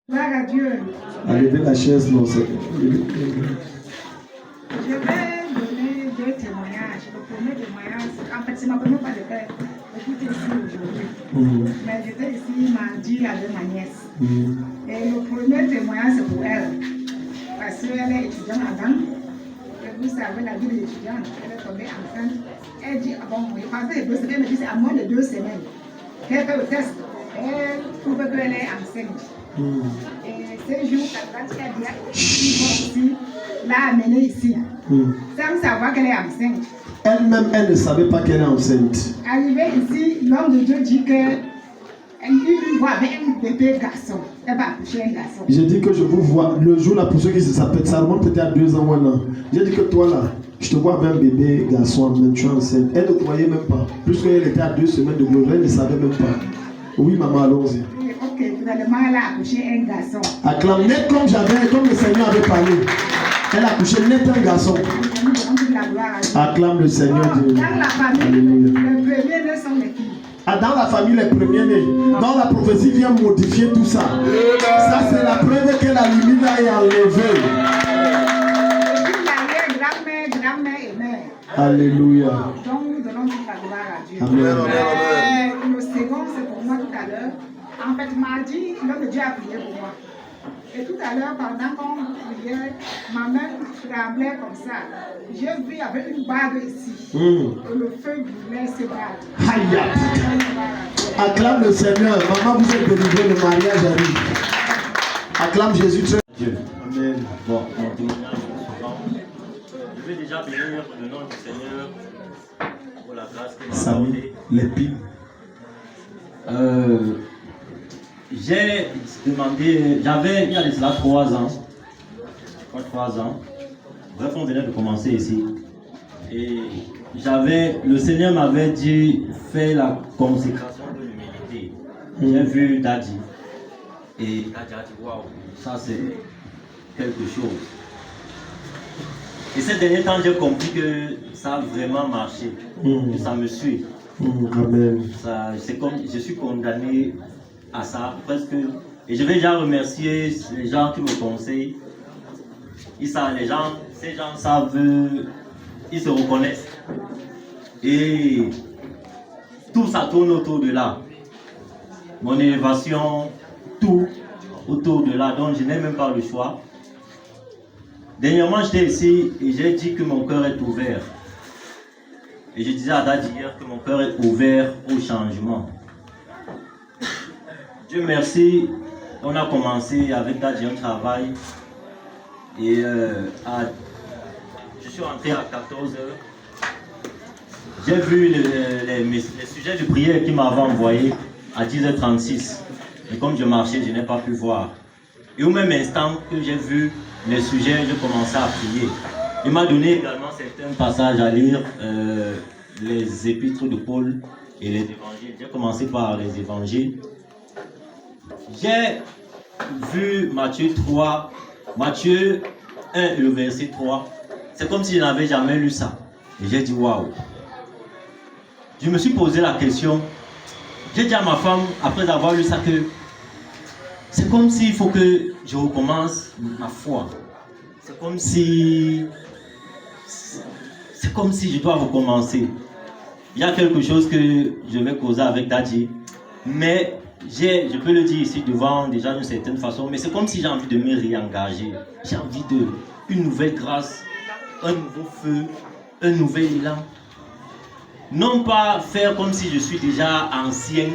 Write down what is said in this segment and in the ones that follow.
Gloire à Dieu. Enlevez la chaise, non, c'est... Je vais donner deux témoignages. Le premier témoignage, en fait, c'est ma première fois de faire écouter ici aujourd'hui. Mais j'étais ici mardi avec ma nièce. Et le premier témoignage, c'est pour elle. Parce qu'elle est étudiante à Gand. Et vous savez, la vie de l'étudiante, elle est tombée enceinte. Elle dit, ah bon, il passait 2 semaines, elle me dit, c'est à moins de 2 semaines qu'elle fait le test. Elle trouve qu'elle est enceinte. Et ce jour, quand elle a dit, ici, l'a amenée ici, sans savoir qu'elle est enceinte. Elle-même, elle ne savait pas qu'elle est enceinte. Arrivée ici, l'homme de Dieu dit que il lui voit avec un bébé garçon. Elle va accoucher un garçon. J'ai dit que je vous vois, le jour là, pour ceux qui se s'appellent, ça remonte peut-être à 2 ans ou 1 an. J'ai dit que toi là, je te vois avec un bébé garçon, mais tu es enceinte. Elle ne croyait même pas. Puisqu'elle était à 2 semaines de gloire, elle ne savait même pas. Oui, maman, allons-y. Ok, finalement, elle a accouché un garçon. Acclame net comme j'avais, comme le Seigneur avait parlé. Elle a accouché net un garçon. Acclame le Seigneur Dieu. Dans la famille, les premiers-nés sont les filles. Ah, dans la famille, les premiers-nés. Donc la prophétie vient modifier tout ça. Ça, c'est la preuve que la limite là est enlevée. Grand-mère et mère. Alléluia. Donc nous donnons toute la gloire à Dieu. Amen. Le second, c'est pour moi tout à l'heure. En fait, mardi, l'homme de Dieu a prié pour moi. Et tout à l'heure, pendant qu'on priait, ma main tremblait comme ça. J'ai vu avec une bague ici. Et le feu brûlait ces bagues. Aïe. Acclame le Seigneur. Maman, vous êtes délivré, le mariage arrive. Acclame Jésus. Dieu. Amen. Bon, mon témoignage suivant. Je vais déjà bénir le nom du Seigneur pour la grâce qu'il m'a Samy, accordée. l'épine. J'ai demandé, il y a de cela 3 ans, je crois 3 ans. Bref, on venait de commencer ici. Et le Seigneur m'avait dit, fais la consécration de l'humilité. J'ai vu Daddy. Et Daddy a dit, waouh, ça c'est quelque chose. Et ces derniers temps, j'ai compris que ça a vraiment marché, que ça me suit. Amen. C'est comme je suis condamné à ça presque. Et je vais déjà remercier les gens qui me conseillent. Ces gens savent, ils se reconnaissent. Et tout ça tourne autour de là. Mon élévation, tout autour de là. Donc je n'ai même pas le choix. Dernièrement, j'étais ici et j'ai dit que mon cœur est ouvert. Et je disais à Daddy hier que mon cœur est ouvert au changement. Dieu merci, on a commencé avec Daddy un travail. Et je suis rentré à 14h. J'ai vu les sujets de prière qu'il m'avait envoyés à 10h36. Mais comme je marchais, je n'ai pas pu voir. Et au même instant que j'ai vu les sujets, j'ai commencé à prier. Il m'a donné également certains passages à lire, les épîtres de Paul et les évangiles. J'ai commencé par les évangiles. J'ai vu Matthieu 1 et le verset 3. C'est comme si je n'avais jamais lu ça. Et j'ai dit waouh. Je me suis posé la question. J'ai dit à ma femme, après avoir lu ça, que c'est comme s'il faut que je recommence ma foi. C'est comme si je dois recommencer. Il y a quelque chose que je vais causer avec Daddy. Mais je peux le dire ici devant déjà d'une certaine façon, mais c'est comme si j'ai envie de me réengager. J'ai envie d'une nouvelle grâce, un nouveau feu, un nouvel élan. Non pas faire comme si je suis déjà ancien,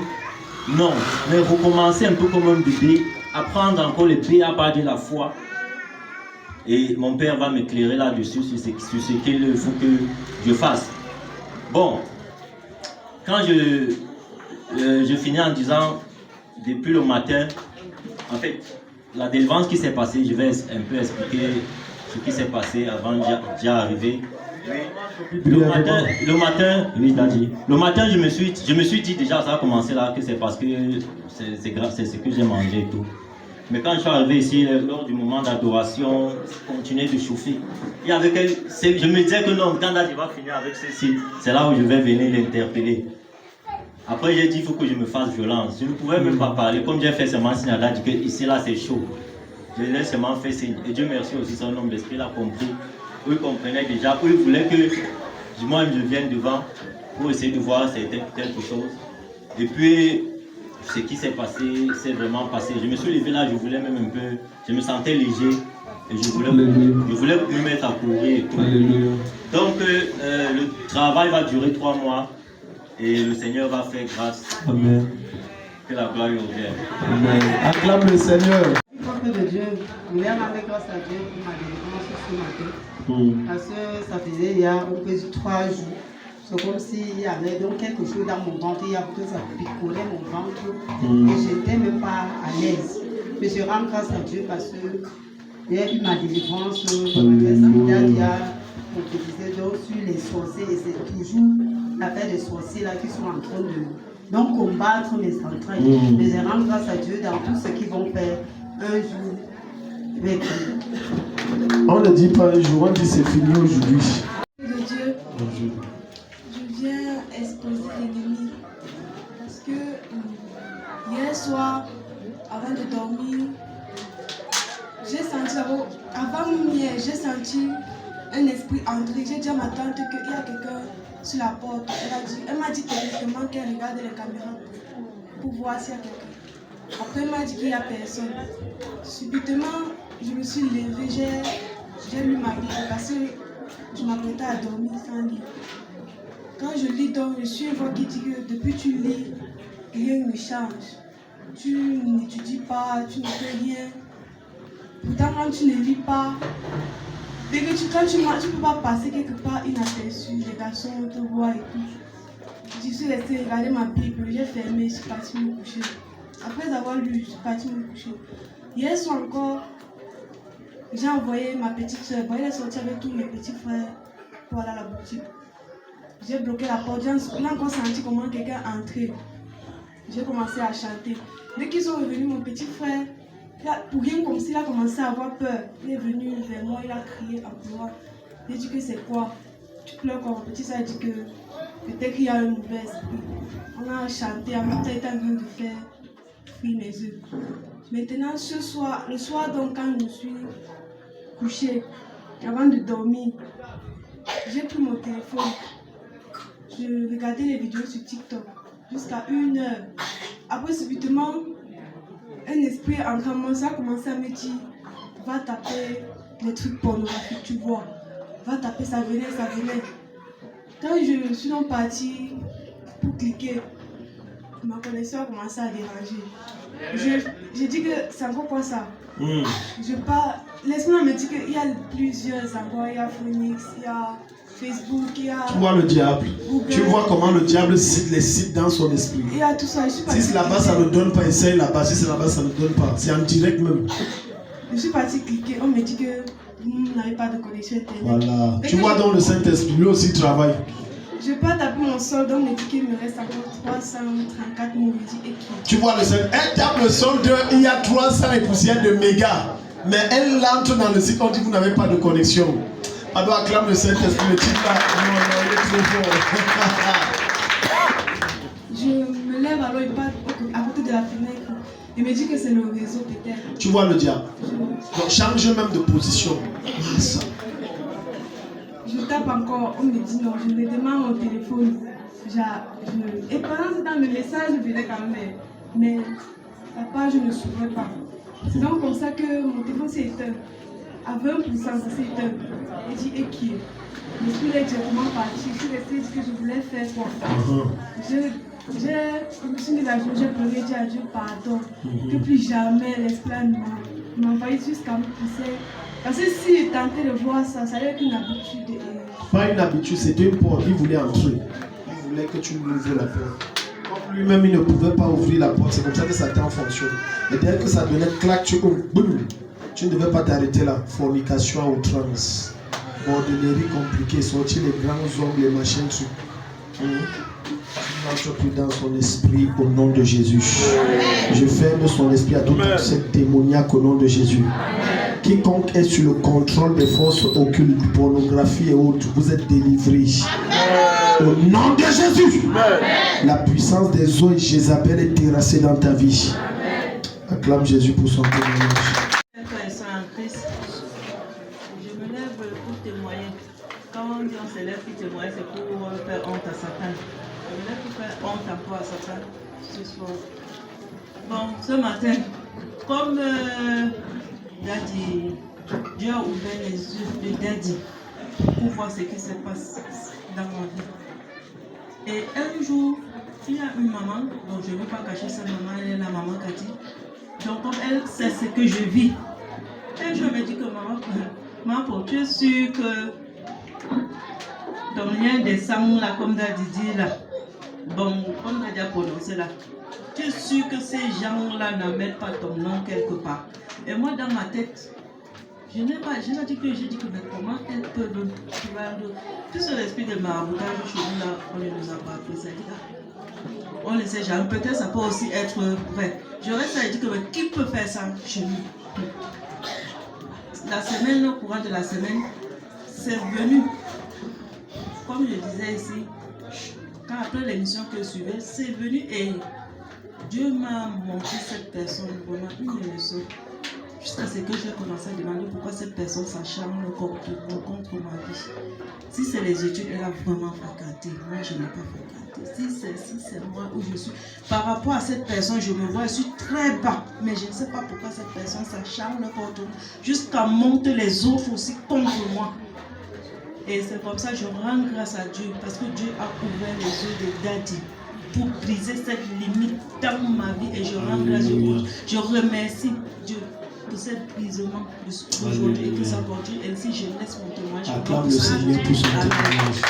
non, mais recommencer un peu comme un bébé, apprendre encore les B.A.B. de la foi. Et mon père va m'éclairer là-dessus sur ce qu'il faut que je fasse. Bon, quand je finis en disant, depuis le matin, en fait, la délivrance qui s'est passée, je vais un peu expliquer ce qui s'est passé avant d'y arriver. Le matin, oui, Daddy. Le matin, je me suis dit déjà, ça a commencé là, que c'est parce que c'est grave, c'est ce que j'ai mangé et tout. Mais quand je suis arrivé ici, lors du moment d'adoration, je continuais de chauffer. Je me disais que non, quand Daddy va finir avec ceci, c'est là où je vais venir l'interpeller. Après, j'ai dit, il faut que je me fasse violence. Je ne pouvais même pas parler. Comme j'ai fait seulement signe à Dad, dit que ici, là, c'est chaud. Je l'ai seulement fait signe. Et Dieu merci aussi, son homme d'esprit l'a compris. Eux comprenaient déjà. Eux voulaient que moi, je vienne devant pour essayer de voir si c'était quelque chose. Et puis, ce qui s'est passé, c'est vraiment passé. Je me suis levé là, je voulais même un peu, je me sentais léger. Et je voulais me mettre à courir et tout. Alléluia. Donc, le travail va durer 3 mois. Et le Seigneur va faire grâce. Amen. Que la gloire lui revienne. Amen. Acclame le Seigneur. De Dieu, je viens avec grâce à Dieu pour ma délivrance ce matin. Parce que ça faisait il y a un peu de 3 jours. C'est comme s'il y avait donc quelque chose dans mon ventre, il y a que ça picolait mon ventre. Et je n'étais même pas à l'aise. Mais je rends grâce à Dieu parce que j'ai eu ma délivrance. Il y a prophétisé donc sur les sorciers et c'est toujours l'affaire des sorciers là qui sont en train de donc combattre mes entrailles. Mais je rends grâce à Dieu dans tout ce qu'ils vont faire un jour avec eux. On ne dit pas un jour, on dit c'est fini aujourd'hui. De Dieu, je viens exposer l'ennemi parce que hier soir, avant de dormir, j'ai senti avant hier, j'ai senti un esprit entrer. J'ai dit à ma tante qu'il y a quelqu'un sur la porte. Elle m'a dit directement qu'elle regarde les caméras pour voir s'il y a quelqu'un. Après, elle m'a dit qu'il n'y a personne. Subitement, je me suis levée, j'ai lu ma Bible parce que je m'apprêtais à dormir sans lire. Quand je lis donc, je suis une voix qui dit que depuis que tu lis, rien ne change. Tu n'étudies pas, tu ne fais rien. Pourtant, quand tu ne lis pas, dès que quand tu ne peux pas passer quelque part inaperçu, les garçons te voient et tout. Je suis restée regarder ma Bible, j'ai fermé, je suis partie me coucher. Après avoir lu, je suis partie me coucher. Hier soir encore, j'ai envoyé ma petite soeur, elle est sortie avec tous mes petits frères pour aller à la boutique. J'ai bloqué la porte, j'ai encore senti comment quelqu'un entrait. J'ai commencé à chanter. Dès qu'ils sont revenus, mon petit frère, pour rien comme s'il a commencé à avoir peur. Il est venu vers moi, il a crié en pleurant. J'ai dit que c'est quoi? Tu pleures quand mon petit frère a dit que peut-être qu'il y a un mauvais esprit. On a chanté, en même temps il était en train de faire fuir mes yeux. Maintenant, ce soir, le soir donc quand je me suis couchée, avant de dormir, j'ai pris mon téléphone. Je regardais les vidéos sur TikTok jusqu'à 1 heure. Après, subitement, un esprit en moi, ça a commencé à me dire, va taper les trucs pornographiques, tu vois. Va taper, ça venait, ça venait. Quand je suis donc partie pour cliquer, ma connexion a commencé à déranger. J'ai dit que c'est encore quoi ça? Je pars. L'esprit me dit qu'il y a plusieurs endroits, il y a Phoenix, il y a Facebook, il y a... Tu vois le diable. Google. Tu vois comment le diable cite les sites dans son esprit. Il y a tout ça. Si c'est là-bas, ça ne donne pas, essaye là-bas. Si c'est là-bas, ça ne donne pas. C'est en direct même. Je suis partie cliquer, on me dit que vous n'avez pas de connexion internet. Voilà. Tu vois dans le Saint-Esprit, lui aussi travaille. Je peux taper mon solde, on me dit qu'il me reste encore 334 mots. Tu vois le Saint-Esprit. Elle tape le solde, il y a 300 et poussières de mégas. Mais elle entre dans le site, on dit que vous n'avez pas de connexion. Alors acclame le Saint-Esprit, le type là. Non, il est trop fort. Je me lève alors, il part à côté de la fenêtre. Il me dit que c'est le réseau peut-être. Tu vois le diable. Donc change même de position. Je tape encore, on me dit non, je me demande mon téléphone. Et pendant ce temps, le message venait quand même. Mais la page ne s'ouvrait pas. C'est donc comme ça que mon téléphone s'est éteint. À 20%, ça s'est éteint. Et dit, et qui est? L'esprit est directement parti. Je suis restée, dit que je voulais faire quoi. Je me suis mis à jour, j'ai pleuré, j'ai dit à Dieu pardon. Que plus jamais l'esprit m'a envoyé jusqu'à me pousser. Parce que s'il tentait de voir ça, ça allait être une habitude. Pas une habitude, c'était une porte. Il voulait entrer. Il voulait que tu lui ouvres la porte. Comme lui-même, il ne pouvait pas ouvrir la porte. C'est comme ça que Satan fonctionne. Et dès que ça donnait clac, tu ne devais pas t'arrêter là. Fornication à outrance. Bordellerie compliquée. Sortir les grands hommes, les machins dessus. Tu n'entres plus dans son esprit au nom de Jésus. Je ferme son esprit à toute cette démoniaque au nom de Jésus. Quiconque est sur le contrôle des forces occultes, pornographie et autres, vous êtes délivrés. Au nom de Jésus. La puissance des eaux et Jézabel est terrassée dans ta vie. Acclame Jésus pour son témoignage. Je me lève pour témoigner. Quand on dit on se lève pour témoigner, c'est pour faire honte à Satan. Je me lève pour faire honte encore à Satan ce soir. Bon, ce matin, comme Daddy, Dieu a ouvert les yeux de Daddy pour voir ce qui se passe dans ma vie. Et un jour, il y a une maman, donc je ne veux pas cacher sa maman, elle est la maman Cathy. Donc comme elle sait ce que je vis, et je me dis que maman, tu es sûre que ton lien descend là, comme Daddy dit là, bon, comme Daddy a prononcé là, tu es sûr que ces gens-là n'amènent pas ton nom quelque part. Et moi, dans ma tête, je n'ai dit que mais comment elles peuvent prendre tout ce l'esprit de maraboutage chez nous là, on ne nous a pas appris ça. On ne sait jamais, peut-être ça peut aussi être vrai. Je reste à dire que mais qui peut faire ça chez nous? La semaine, au courant de la semaine, c'est venu. Comme je disais ici, quand après l'émission que je suivais, c'est venu et Dieu m'a montré cette personne vraiment une leçon. Jusqu'à ce que j'ai commencé à demander pourquoi cette personne s'acharne contre ma vie. Si c'est les études, elle a vraiment fréquenté. Moi, je n'ai pas fréquenté. Si c'est moi où je suis. Par rapport à cette personne, je me vois, je suis très bas. Mais je ne sais pas pourquoi cette personne s'acharne contre moi. Jusqu'à monter les autres aussi contre moi. Et c'est comme ça que je rends grâce à Dieu. Parce que Dieu a ouvert les yeux de Daddy pour briser cette limite dans ma vie. Et je rends grâce à Dieu. Je remercie Dieu de cette brisement d'aujourd'hui et que ça continue. Ainsi, je laisse mon témoignage. Acclame le Seigneur pour son témoignage.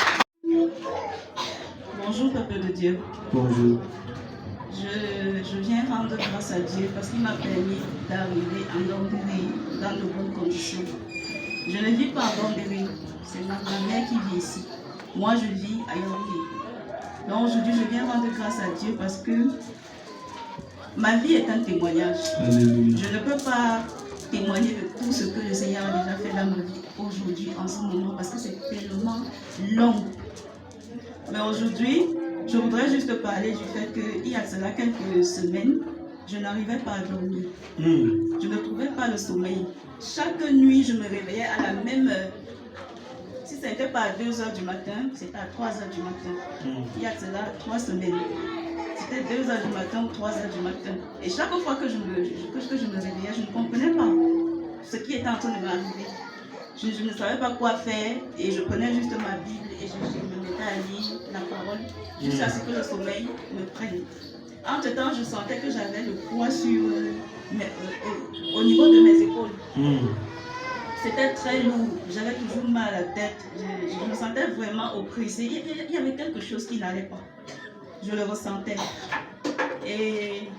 Bonjour, peuple de Dieu. Bonjour. Je viens rendre grâce à Dieu parce qu'il m'a permis d'arriver en Londres dans de bonnes conditions. Je ne vis pas en Londres, c'est ma mère qui vit ici. Moi, je vis à Yaoundé. Donc aujourd'hui, je viens rendre grâce à Dieu parce que ma vie est un témoignage. Alléluia. Je ne peux pas témoigner de tout ce que le Seigneur a déjà fait dans ma vie aujourd'hui, en ce moment, parce que c'est tellement long. Mais aujourd'hui, je voudrais juste parler du fait qu'il y a cela quelques semaines, je n'arrivais pas à dormir. Je ne trouvais pas le sommeil. Chaque nuit, je me réveillais à la même heure. Si ce n'était pas à 2h du matin, c'était à 3h du matin. Il y a cela 3 semaines. C'était 2h du matin ou 3h du matin. Et chaque fois que je me réveillais, je ne comprenais pas ce qui était en train de m'arriver. Je ne savais pas quoi faire et je prenais juste ma Bible et je me mettais à lire la parole jusqu'à ce que le sommeil me prenne. Entre-temps, je sentais que j'avais le poids au niveau de mes épaules. C'était très lourd, j'avais toujours mal à la tête, je me sentais vraiment oppressée. Il y avait quelque chose qui n'allait pas. Je le ressentais. Et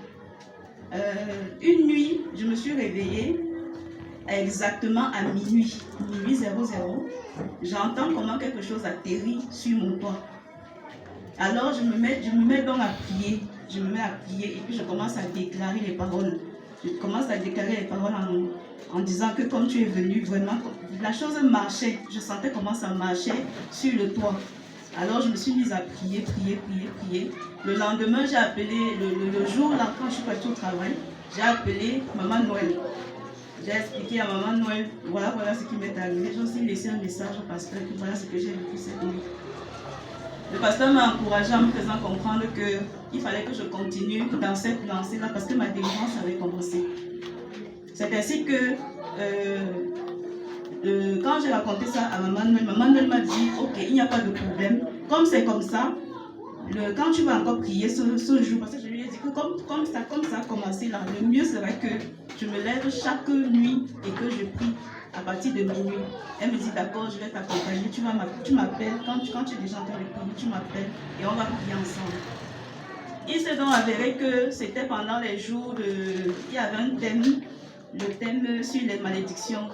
une nuit, je me suis réveillée exactement à minuit 00. J'entends comment quelque chose atterrit sur mon toit. Alors je me mets donc à prier. Je me mets à prier et puis je commence à déclarer les paroles. Je commence à déclarer les paroles en disant que comme tu es venu, vraiment, la chose marchait. Je sentais comment ça marchait sur le toit. Alors je me suis mise à prier. Le lendemain, j'ai appelé, le jour là, quand je suis partie au travail, j'ai appelé Maman Noël. J'ai expliqué à Maman Noël, voilà ce qui m'est arrivé. J'ai aussi laissé un message au pasteur, que voilà ce que j'ai vécu cette nuit. Le pasteur m'a encouragé en me faisant comprendre qu'il fallait que je continue dans cette lancée-là parce que ma délivrance avait commencé. C'est ainsi que quand j'ai raconté ça à Maman Noël m'a dit, ok, il n'y a pas de problème. Comme c'est comme ça, quand tu vas encore prier ce jour, parce que je lui ai dit que comme ça a commencé là, le mieux serait que je me lève chaque nuit et que je prie à partir de minuit. Elle me dit d'accord, je vais t'accompagner, tu m'appelles, quand tu es déjà en train de prier, tu m'appelles et on va prier ensemble. Il s'est donc avéré que c'était pendant les jours il y avait un thème, le thème sur les malédictions,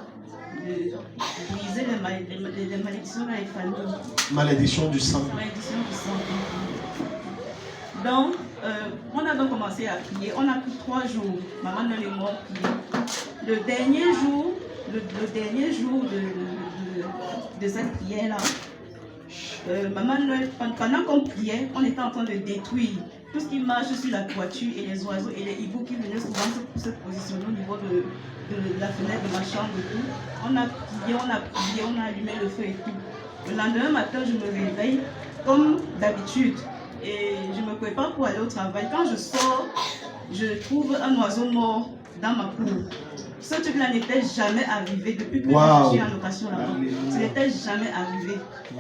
briser les malédictions dans les familles. Malédiction du sang. Malédiction du sang. Donc, on a donc commencé à prier. On a pris 3 jours. Maman Noël et moi prié. Le dernier jour de cette prière-là, Maman Noël, pendant qu'on priait, on était en train de détruire tout ce qui marche sur la toiture et les oiseaux et les hiboux qui venaient souvent se positionner au niveau de la fenêtre de ma chambre et tout. On a prié, on a allumé le feu et tout. Le lendemain matin, je me réveille comme d'habitude et je me prépare pour aller au travail. Quand je sors, je trouve un oiseau mort dans ma cour. Ce truc-là n'était jamais arrivé depuis que je suis en location là-bas. Ce n'était jamais arrivé.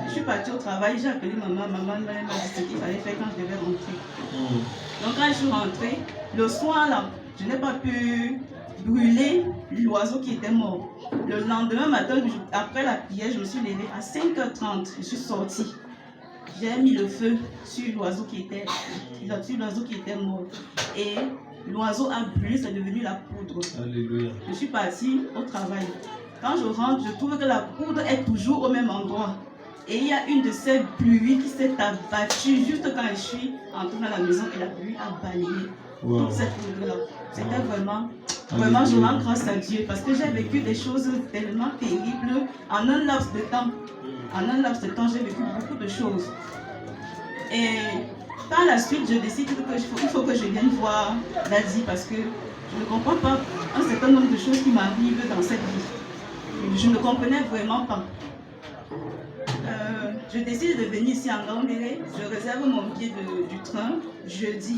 Je suis partie au travail, j'ai appelé maman. Maman m'a dit ce qu'il fallait faire quand je devais rentrer. Donc quand je suis rentrée, le soir là, je n'ai pas pu brûler l'oiseau qui était mort. Le lendemain matin, après la prière, je me suis levée à 5h30. Je suis sortie. J'ai mis le feu sur l'oiseau qui était mort. Et l'oiseau a brûlé, c'est devenu la poudre. Alléluia. Je suis partie au travail. Quand je rentre, je trouve que la poudre est toujours au même endroit. Et il y a une de ces pluies qui s'est abattue juste quand je suis entrée dans la maison et la pluie a balayé toute cette poudre-là. C'était vraiment, je rends grâce à Dieu parce que j'ai vécu des choses tellement terribles en un laps de temps. En un laps de temps, j'ai vécu beaucoup de choses. Et par la suite, je décide qu'il faut que je vienne voir Daddy parce que je ne comprends pas un certain nombre de choses qui m'arrivent dans cette vie. Je ne comprenais vraiment pas. Je décide de venir ici en Gandéré. Je réserve mon billet du train jeudi.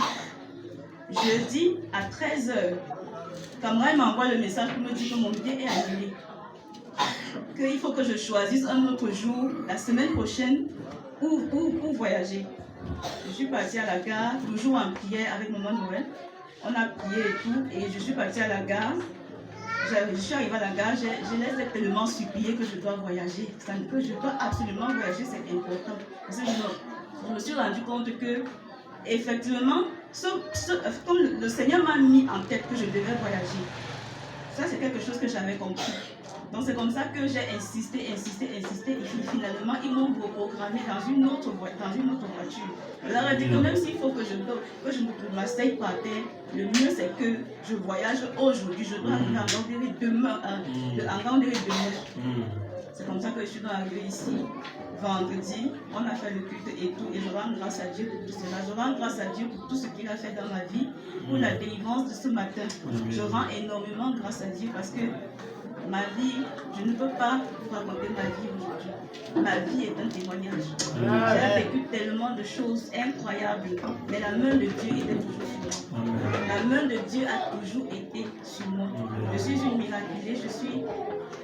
Jeudi à 13h. Camara m'envoie le message pour me dire que mon billet est annulé. Qu'il faut que je choisisse un autre jour, la semaine prochaine, pour voyager. Je suis partie à la gare, toujours en prière avec maman Noël. On a prié et tout, et je suis partie à la gare. Je suis arrivée à la gare, je les ai tellement supplié que je dois voyager. Que je dois absolument voyager, c'est important. Parce que je me suis rendu compte que, effectivement, comme le Seigneur m'a mis en tête que je devais voyager, ça c'est quelque chose que j'avais compris. Donc c'est comme ça que j'ai insisté, et finalement ils m'ont reprogrammé dans une autre voiture. Je leur ai dit que même s'il faut que je m'asseye par terre, le mieux c'est que je voyage aujourd'hui. Je dois arriver en Gandéré demain. C'est comme ça que je suis arrivée ici vendredi. On a fait le culte et tout, et je rends grâce à Dieu pour tout cela. Je rends grâce à Dieu pour tout ce qu'il a fait dans ma vie, pour la délivrance de ce matin. Je rends énormément grâce à Dieu parce que ma vie, je ne peux pas vous raconter ma vie aujourd'hui. Ma vie est un témoignage. J'ai vécu tellement de choses incroyables, mais la main de Dieu était toujours sur moi. La main de Dieu a toujours été sur moi. Je suis une miraculée,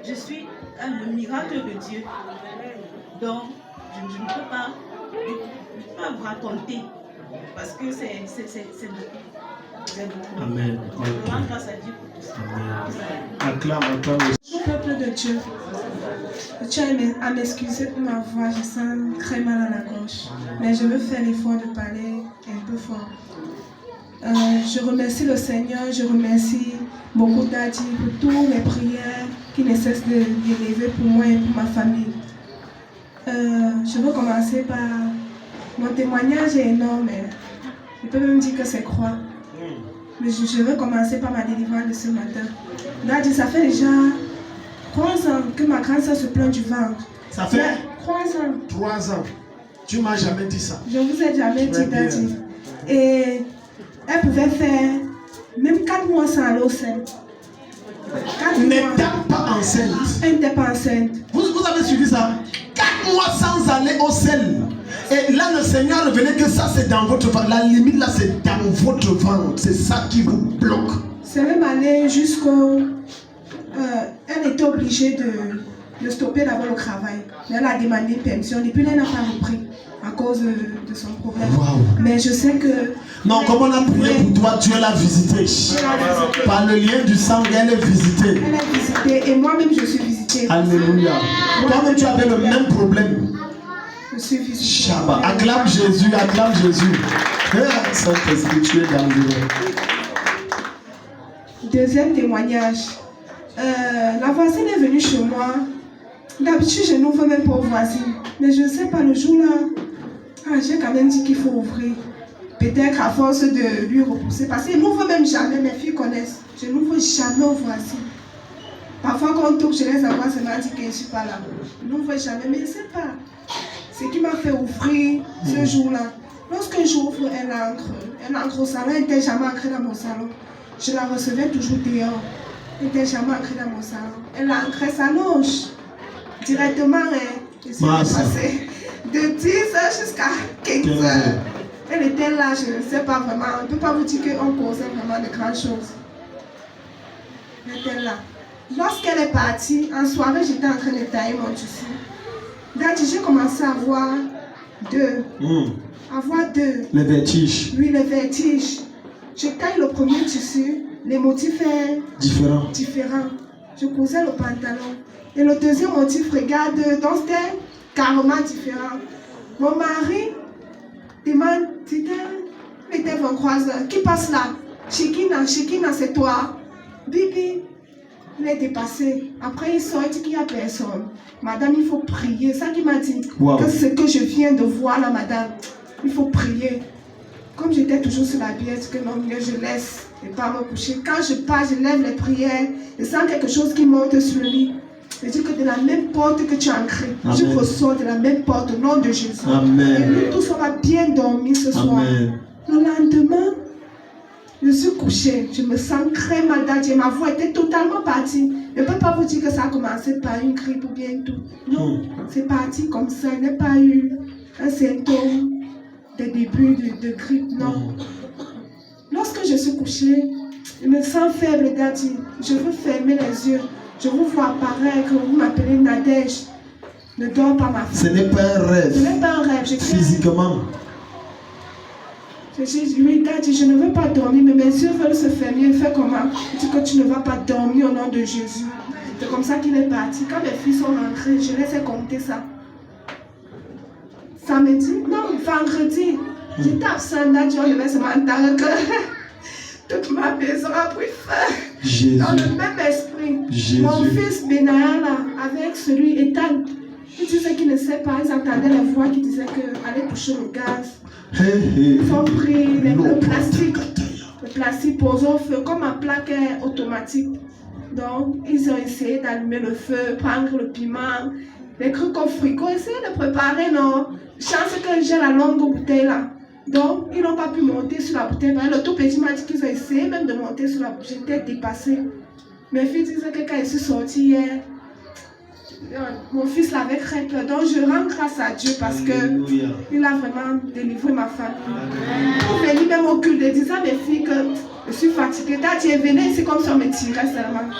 je suis le miracle de Dieu. Donc, je ne peux pas vous raconter parce que c'est beaucoup. Amen. Je rends grâce à Dieu pour tout ça. Acclame encore. Peuple de Dieu, je tiens à m'excuser pour ma voix, je sens très mal à la gorge, mais je veux faire l'effort de parler un peu fort. Je remercie le Seigneur, je remercie beaucoup Daddy pour toutes les prières qui ne cessent d'élever pour moi et pour ma famille. Je veux commencer par mon témoignage est énorme, je peux même dire que c'est croix. Mais je veux commencer par ma délivrance de ce matin. Daddy, ça fait déjà 3 ans que ma grande soeur se plaint du ventre. Ça fait 3 ans. 3 ans. Tu m'as jamais dit ça. Je vous ai jamais dit, Daddy. Et elle pouvait faire même 4 mois sans aller au sein. Elle n'était pas enceinte. Elle n'était pas enceinte. Vous avez suivi ça? 4 mois sans aller au sel. Et là, le Seigneur revenait que ça, c'est dans votre ventre. La limite, là, c'est dans votre ventre. C'est ça qui vous bloque. C'est même allé jusqu'au... elle était obligée de stopper d'abord le travail. Mais elle a demandé permission. Et puis, elle n'a pas repris à cause de son problème. Wow. Mais je sais que... Non, comme on a prié pour toi, Dieu l'a visité. Par le lien du sang, elle est visitée. Elle est visitée. Et moi-même, je suis visitée. Alléluia. Toi-même, tu avais le même problème. Je suis visitée. Shabbat. Acclame Jésus, acclame Jésus. Saint-Esprit, tu es dans le... Deuxième témoignage. La voisine est venue chez moi. D'habitude, je n'ouvre même pas aux voisines. Mais je ne sais pas, le jour-là, j'ai quand même dit qu'il faut ouvrir. Peut-être à force de lui repousser. Parce qu'elle n'ouvre même jamais, mes filles connaissent. Je n'ouvre jamais aux voisines. Parfois, quand on touche, je laisse avoir seulement dit que je ne suis pas là. Je n'ouvre jamais, mais je ne sais pas. ce qui m'a fait ouvrir ce jour-là. Lorsque j'ouvre elle entre au salon, elle n'était jamais entrée dans mon salon. Je la recevais toujours dehors. Elle n'était jamais entrée dans mon salon. Elle a entré sa loge. Directement, elle s'est passée de 10 h jusqu'à 15 h. Elle était là, je ne sais pas vraiment. On ne peut pas vous dire qu'on causait vraiment de grandes choses. Elle était là. Lorsqu'elle est partie, en soirée, j'étais en train de tailler mon tissu. J'ai commencé à avoir deux. Les vertiges. Oui, les vertiges. Je taille le premier tissu, les motifs sont différents. Je cousais le pantalon. Et le deuxième motif, regarde, donc c'était carrément différent. Mon mari demande, il était 23h, qui passe là? Shekina, c'est toi. Bibi, il est dépassé. Après, il sort, il dit qu'il n'y a personne. Madame, il faut prier. Ça qui m'a dit, que ce que je viens de voir là, madame, il faut prier. Comme j'étais toujours sur la biette, que non, mieux je laisse et pas me coucher. Quand je pars, je lève les prières, je sens quelque chose qui monte sur le lit. Je dis que de la même porte que tu as ancrée, je ressors de la même porte au nom de Jésus. Amen. Et nous tous, on va bien dormir ce soir. Le lendemain, je suis couchée, je me sens très malade, ma voix était totalement partie. Je ne peux pas vous dire que ça a commencé par une grippe ou bien tout. Non, c'est parti comme ça, il n'y a pas eu un symptôme de début de grippe, non. Lorsque je suis couchée, je me sens faible, Daddy. Je veux fermer les yeux. Je vous vois apparaître, que vous m'appelez Nadège. Ne dors pas, ma fille. Ce n'est pas un rêve. Ce n'est pas un rêve. Physiquement. Je dis, oui, Daddy, je ne veux pas dormir, mais mes yeux veulent se fermer. Fais comment? Il dit que tu ne vas pas dormir au nom de Jésus. C'est comme ça qu'il est parti. Quand mes filles sont rentrées, je les ai compté ça. Samedi, non, vendredi. J'étais absente, Daddy, on devait se m'entendre que toute ma maison a pris feu. Jésus. Dans le même esprit. Jésus. Mon fils Benaya, avec celui Ethan, ils disaient qu'ils ne sait pas, ils entendaient la voix qui disait qu'aller toucher le gaz. Ils ont pris le plastique posé au feu, comme un plaque automatique. Donc, ils ont essayé d'allumer le feu, prendre le piment, les trucs au frigo, essayer de préparer, non. Chance que j'ai la longue bouteille là. Donc, ils n'ont pas pu monter sur la bouteille. Le tout petit m'a dit qu'ils ont essayé même de monter sur la bouteille. J'étais dépassée. Mes filles disaient que quand ils sont sortis hier, mon fils l'avait très peur. Donc, je rends grâce à Dieu parce qu'il a vraiment délivré ma famille. Pour venir même au culte, je disais à mes filles que je suis fatiguée. Daddy est venu ici comme si on me tirait seulement.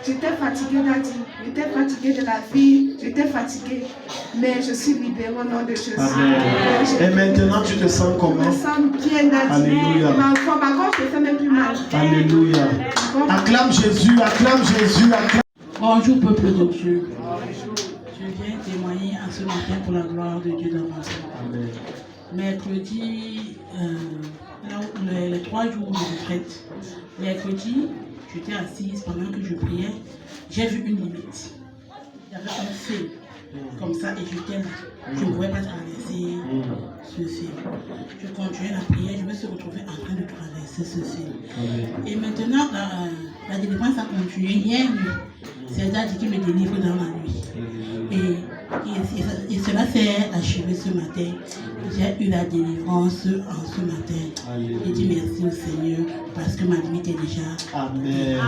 J'étais fatiguée, Daddy. J'étais fatiguée de la vie. J'étais fatiguée. Mais je suis libérée au nom de Jésus. Et maintenant, tu te sens comment? Je me sens bien, Daddy. Alléluia. Ma gorge ne fait même plus mal. Alléluia. Acclame Jésus, acclame Jésus, acclame. Bonjour, peuple de Dieu. Je viens témoigner en ce matin pour la gloire de Dieu dans ma vie. Mercredi, les 3 jours de retraite, mercredi, j'étais assise pendant que je priais, j'ai vu une limite. Il y avait un fil comme ça et j'étais là. Je ne pouvais pas traverser ce fil. Je continuais la prière, je me suis retrouvée en train de traverser ce fil. Et maintenant, la délivrance a continué hier nuit. C'est Daddy qui me délivre dans la nuit. Et cela s'est achevé ce matin. J'ai eu la délivrance en ce matin. J'ai dit merci au Seigneur parce que ma limite est déjà. Amen.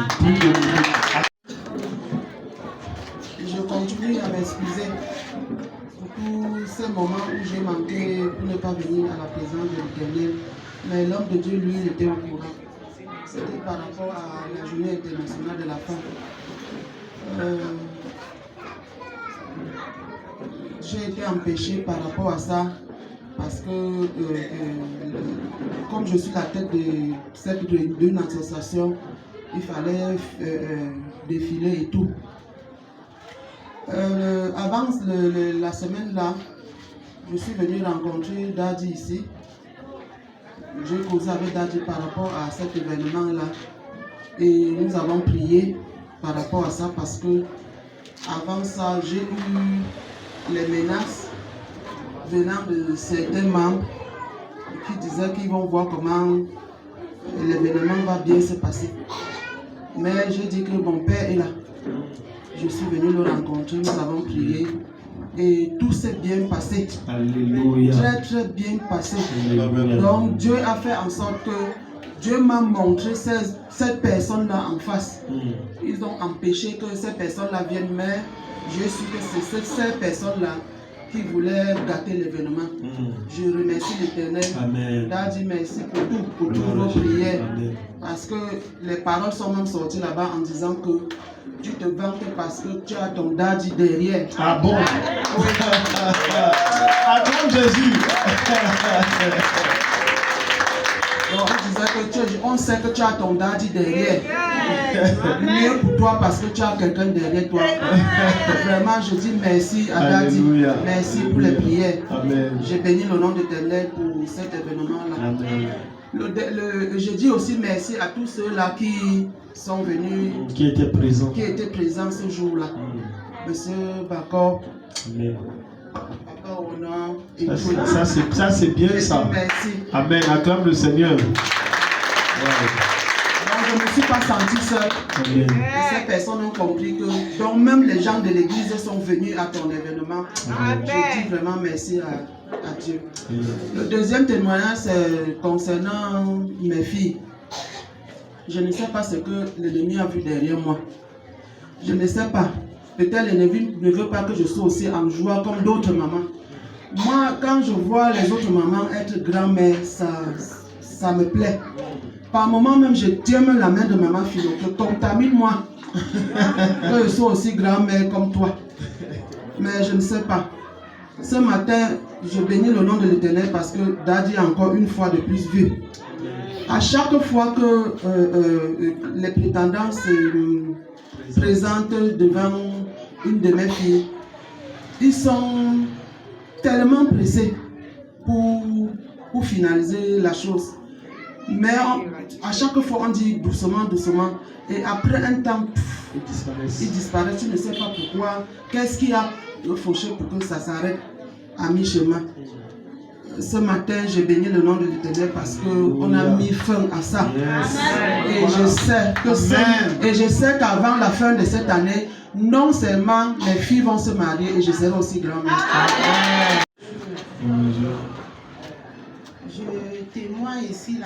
Je continue à m'excuser pour tous ces moments où j'ai manqué pour ne pas venir à la présence de l'Éternel. Mais l'homme de Dieu, lui, il était au courant. C'était par rapport à la journée internationale de la femme. J'ai été empêchée par rapport à ça parce que comme je suis la tête d'une association, il fallait défiler et tout. Avant la semaine là, je suis venue rencontrer Daddy ici. J'ai causé avec Daddy par rapport à cet événement là et nous avons prié par rapport à ça parce que avant ça j'ai eu les menaces venant de certains membres qui disaient qu'ils vont voir comment l'événement va bien se passer. Mais j'ai dit que mon père est là. Je suis venue le rencontrer, nous avons prié Et tout s'est bien passé. Alléluia. Très très bien passé. Alléluia. Donc Dieu a fait en sorte que Dieu m'a montré cette personne-là en face. Ils ont empêché que ces personnes-là viennent, mais je suis que c'est ces personnes-là qui voulaient gâter l'événement. Je remercie l'Éternel. Amen. Daddy, merci pour toutes vos prières. Amen. Parce que les paroles sont même sorties là-bas en disant que tu te vantes parce que tu as ton daddy derrière. Ah bon? Acclame Jésus. Donc, on sait que tu as ton daddy derrière. Mieux pour toi parce que tu as quelqu'un derrière toi. Vraiment, je dis merci à Daddy. Alléluia. Merci pour les prières. Amen. Je bénis le nom de l'Éternel pour cet événement-là. Amen. Je dis aussi merci à tous ceux-là qui sont venus, Qui était présent. ce jour-là. Monsieur Bakor, Amen. Papa Honor, et tout. Ça c'est bien ça. Merci. Amen. Acclame le Seigneur. Wow. Donc, je ne me suis pas senti seul. Amen. Et ces personnes ont compris que donc même les gens de l'église sont venus à ton événement. Amen. Je dis vraiment merci à Dieu. Le deuxième témoignage, c'est concernant mes filles. Je ne sais pas ce que l'ennemi a vu derrière moi. Je ne sais pas. Peut-être l'ennemi ne veut pas que je sois aussi en joie comme d'autres mamans. Moi, quand je vois les autres mamans être grand-mère, ça me plaît. Par moment même, je tiens même la main de maman Philo, que contamine-moi. Que je sois aussi grand-mère comme toi. Mais je ne sais pas. Ce matin, je bénis le nom de l'Éternel parce que Daddy a encore une fois de plus vu. À chaque fois que les prétendants se présentent devant une de mes filles, ils sont tellement pressés pour finaliser la chose. Mais à chaque fois, on dit doucement, doucement. Et après un temps, ils disparaissent. Tu ne sais pas pourquoi. Qu'est-ce qui a fauché pour que ça s'arrête à mi-chemin? Ce matin, j'ai béni le nom de l'Éternel parce qu'on a mis fin à ça. Et je sais qu'avant la fin de cette année, non seulement mes filles vont se marier et je serai aussi grand-mère. Je témoigne ici,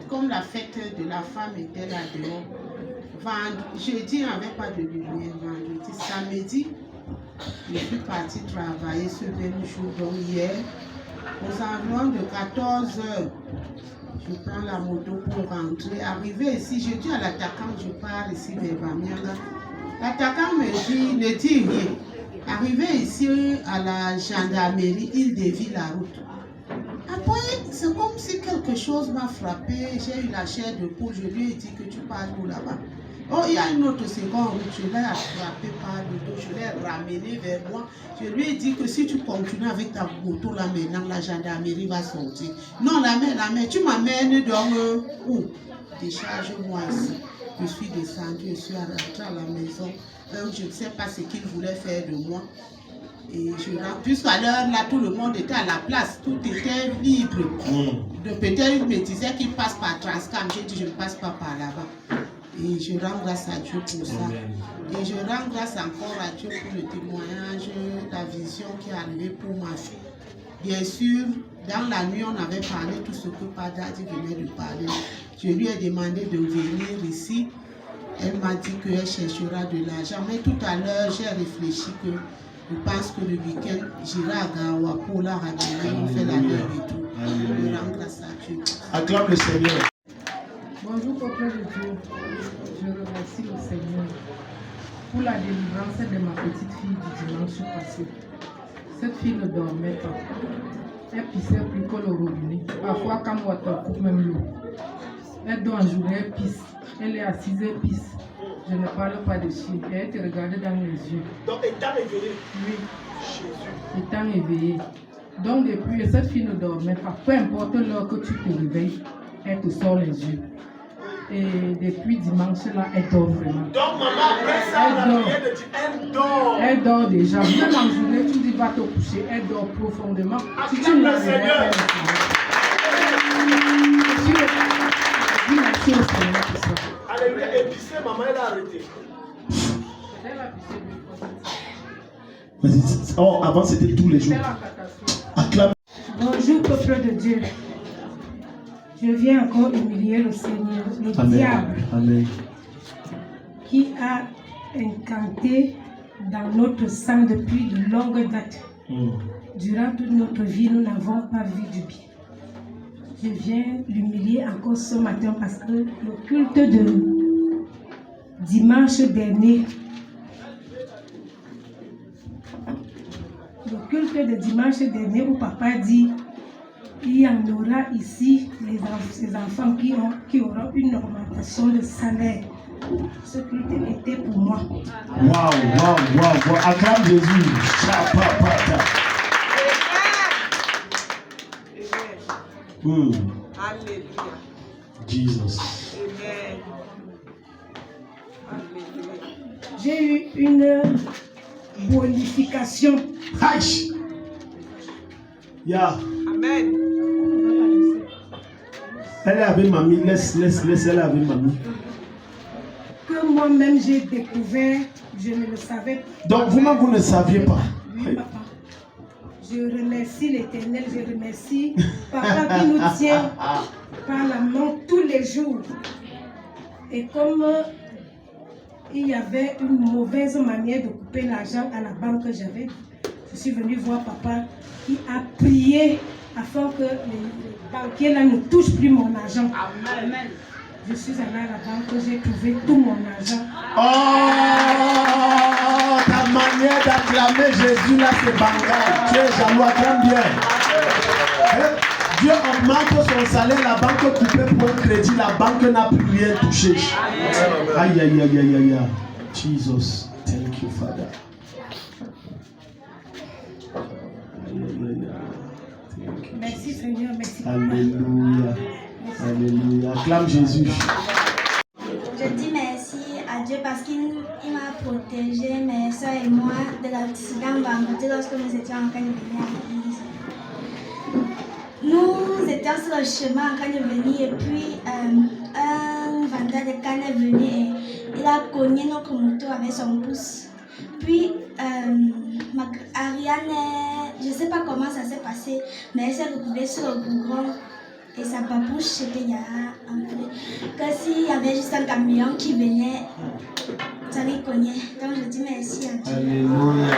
comme la fête de la femme était là dehors. Jeudi, il n'y avait pas de lumière. Vendredi, samedi, je suis partie travailler ce même jour. Donc hier, aux environs de 14 h, je prends la moto pour rentrer. Arrivé ici, je dis à l'attaquant, je pars ici vers Bamianga. L'attaquant me dit, ne dis rien. Arrivé ici à la gendarmerie, il dévie la route. Après, c'est comme si quelque chose m'a frappé. J'ai eu la chair de poule. Je lui ai dit que tu pars où là-bas. Oh, il y a une autre seconde route. Je l'ai attrapé par le dos. Je l'ai ramené vers moi. Je lui ai dit que si tu continues avec ta moto là maintenant, la gendarmerie va sortir. Non, la mère, tu m'amènes dans où? Décharge-moi ici. Je suis descendu, je suis rentré à la maison. Je ne sais pas ce qu'il voulait faire de moi. Et jusqu'à l'heure là, tout le monde était à la place, tout était libre. Peut-être il me disait qu'il passe par Transcam. J'ai dit je ne passe pas par là-bas. Et je rends grâce à Dieu pour ça. Et je rends grâce encore à Dieu pour le témoignage, la vision qui est arrivée pour ma fille. Bien sûr, dans la nuit, on avait parlé tout ce que Padadi venait de parler. Je lui ai demandé de venir ici. Elle m'a dit qu'elle cherchera de l'argent. Mais tout à l'heure, j'ai réfléchi que je pense que le week-end, j'irai à Gawa pour la ramener. On fait la nuit et tout. Je rends grâce à Dieu. Acclame le Seigneur. Bonjour, peuple de Dieu. Je remercie le Seigneur pour la délivrance de ma petite fille du dimanche passé. Cette fille ne dormait pas. Elle pissait plus que le robinet. Parfois, quand on coupe même l'eau. Elle dort en journée, elle pisse. Elle est assise, elle pisse. Je ne parle pas de chien. Et elle te regardait dans les yeux. Donc, étant éveillé. Oui. Jésus. Étant éveillée. Donc, depuis, cette fille ne dormait pas. Peu importe l'heure que tu te réveilles, elle te sort les yeux. Et depuis dimanche, là, elle dort vraiment. Donc, maman, après ça, elle dort. Elle dort déjà. Même en journée, tu dis va te coucher. Elle dort profondément. Si tu le Seigneur. Merci au Seigneur pour ça. Alléluia. Et puis, maman, elle a arrêté. Elle a pissé 2 fois. Vas-y. Oh, avant c'était tous les jours. Acclame. Bonjour, peuple de Dieu. Je viens encore humilier le Seigneur, le diable, Amen. qui a incanté dans notre sang depuis de longues dates. Durant toute notre vie, nous n'avons pas vu du bien. Je viens l'humilier encore ce matin parce que le culte de dimanche dernier, où papa dit il y en aura ici ces enfants qui auront une augmentation de salaire. Ce culte était pour moi. Waouh. Acclame Jésus. Alléluia. Jesus. J'ai eu une bonification. Aïe. Yeah. Amen. Elle est avec mamie. Laisse, elle est avec mamie. Que moi-même j'ai découvert, je ne le savais pas. Donc vous-même, vous ne saviez pas. Oui, papa. Je remercie l'Éternel, je remercie Papa qui nous tient par la main tous les jours. Et comme il y avait une mauvaise manière de couper l'argent à la banque que j'avais, je suis venue voir Papa qui a prié afin que les banquiers là ne touchent plus mon argent. Amen. Je suis allée à la banque, j'ai trouvé tout mon argent. Oh, ta manière d'acclamer Jésus là, c'est bancal. Tu es jaloux, acclame bien. Dieu augmente son salaire, la banque coupée pour un crédit, la banque n'a plus rien touché. Aïe. Jesus, thank you, Father. Merci Seigneur, merci. Alléluia. Acclame Jésus. Je dis merci à Dieu parce qu'il m'a protégé, mes soeurs et moi, de l'accident Bangoté lorsque nous étions en train de venir à l'église. Nous étions sur le chemin en train de venir et puis un vendeur de canne est venu et il a cogné notre moto avec son pouce. Puis Ariane, je ne sais pas comment ça s'est passé, mais elle s'est retrouvée sur le goudron. Et sa babouche, c'était il y a un peu. Que s'il y avait juste un camion qui venait, ça lui cognait. Donc je dis merci à Dieu. Alléluia.